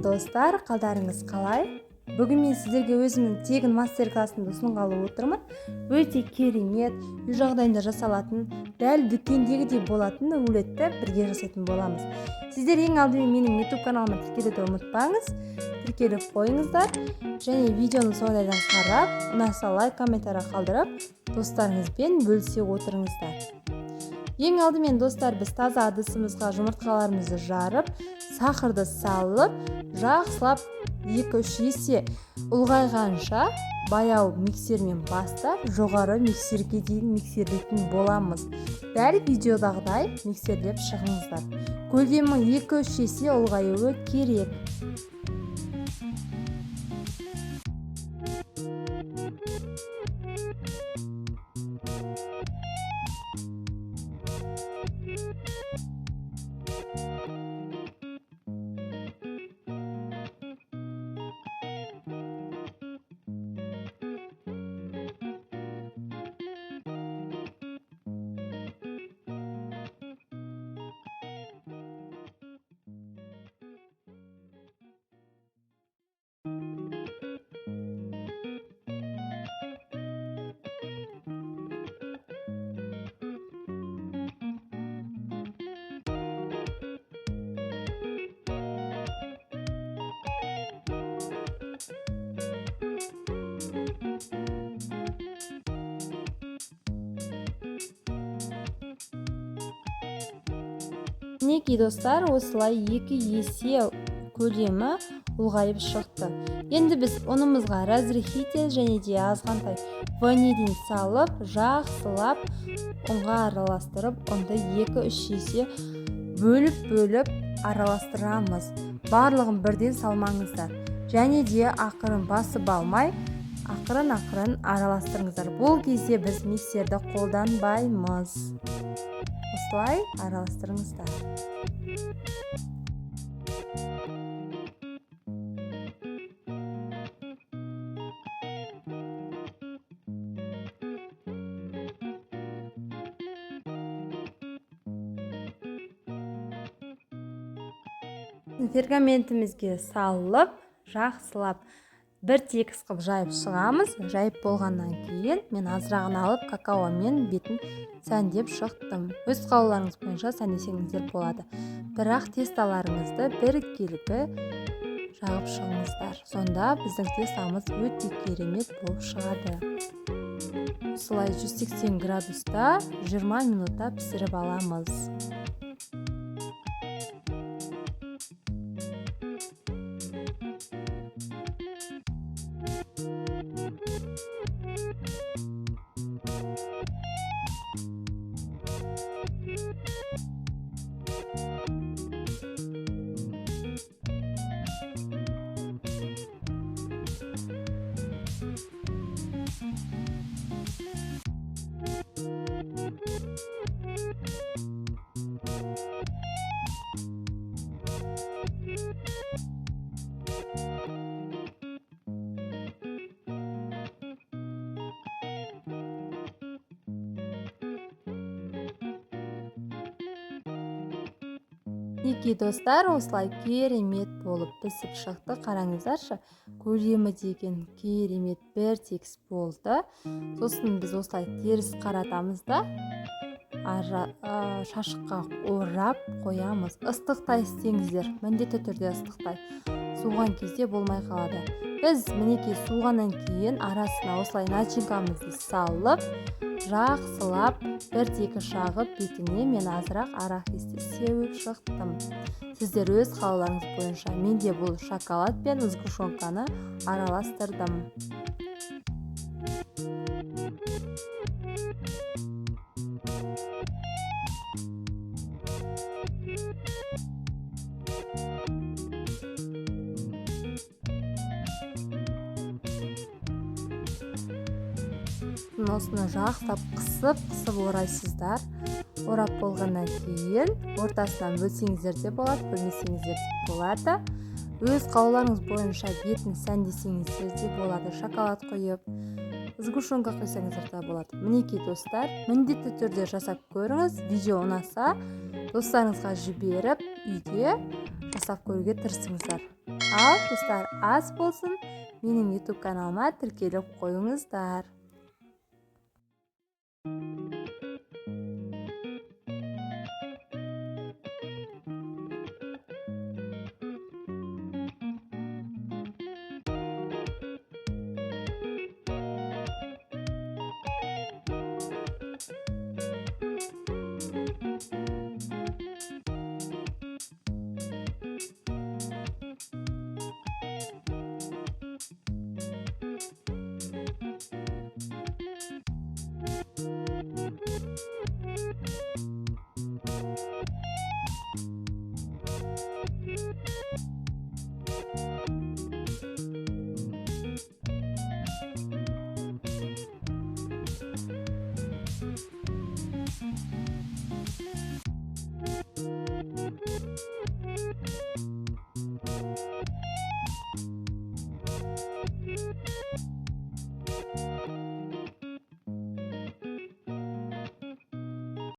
Достар, қалдарыңыз қалай? Бүгін мен сіздерге өзімнің тегін мастер-классымды ұсынғалы отырмын. Өте керемет, үй жағдайында жасалатын, дәл дүкендегідей болатын рулетті бірге жасайтын боламыз. Сіздер ең алдымен менің YouTube каналыма тіркелуді ұмытпаңыз. Тіркеліп қойыңыздар және видеоны соңынан қарап, ұнаса лайк, комментарий қалдырып, достарыңызбен бөлісе отырыңыздар. Ең алдымен достар, біз таза ыдысымызға жұмыртқаларымызды жарып, сахарды салып, жақсылап 2-3 есе ұлғайғанша баяу миксермен бастап, жоғары миксерге дейін миксерлейтін боламыз. Дәл видеодағыдай миксерлеп шығыңыздар. Көлемі 2-3 есе ұлғаюы керек. Мінекей достар, осылай 2 есе көлемі ұлғайып шықты. Енді біз ұнымызға разрыхитель және де азғантай ванилин салып, жақсылап ұнға араластырып, онда 2-3 есе бөліп араластырамыз. Барлығын бірден салмаңыздар. Және де ақырын басып алмай, ақырын араластырыңыздар. Бұл кезде біз миксерді қолданбаймыз. Осылай араластырыңыздар. Пергаментімізге салып, жақсылап бір тегіс қып жайып шығамыз. Жайып болғаннан кейін мен азырағын алып какаомен бетін сәндеп шықтым. Өз қалауларыңыз бойынша сәндесеңіздер болады. Бірақ тесталарыңызды біркелкі жағып шығыңыздар. Сонда біздің тестамыз өте керемет болып шығады. Осылай 180 градуста 20 минутта пісіріп аламыз. Мінекей достар, осылай керемет болып пісіп шықты. Қараңыздаршы, көлемі деген керемет бір тегіс болды. Сосын біз осылай теріс қаратамыз да шашыққа орап қоямыз. Ыстықтай істеңіздер, міндетті түрде ыстықтай. Суған кезде болмай қалады. Біз мінекей суғаннан кейін арасына осылай начинкамызды салып, жақсылап бір тегіс жағып, бетіне мен азырақ арахисті сеуіп шықтым. Сіздер өз қалауларыңыз бойынша, менде бұл шоколад пен сгущенканы араластырдым. Осыны жақсылап қысып орайсыздар. Орап болғаннан кейін ортасынан бөлсеңіздер де болады, бөлмесеңіздер де болады. Өз қалауларыңыз бойынша бетін сәндесеңіздер де болады. Шоколад қойып, қызығушылығын қойсаңыздар да болады. Мінекей достар, міндетті түрде жасап көріңіз. Видео ұнаса достарыңызға жіберіп үйде жасап көруге тырысыңыздар. Ал достар, аз болсын менің YouTube каналыма тіркеліп қойыңыздар.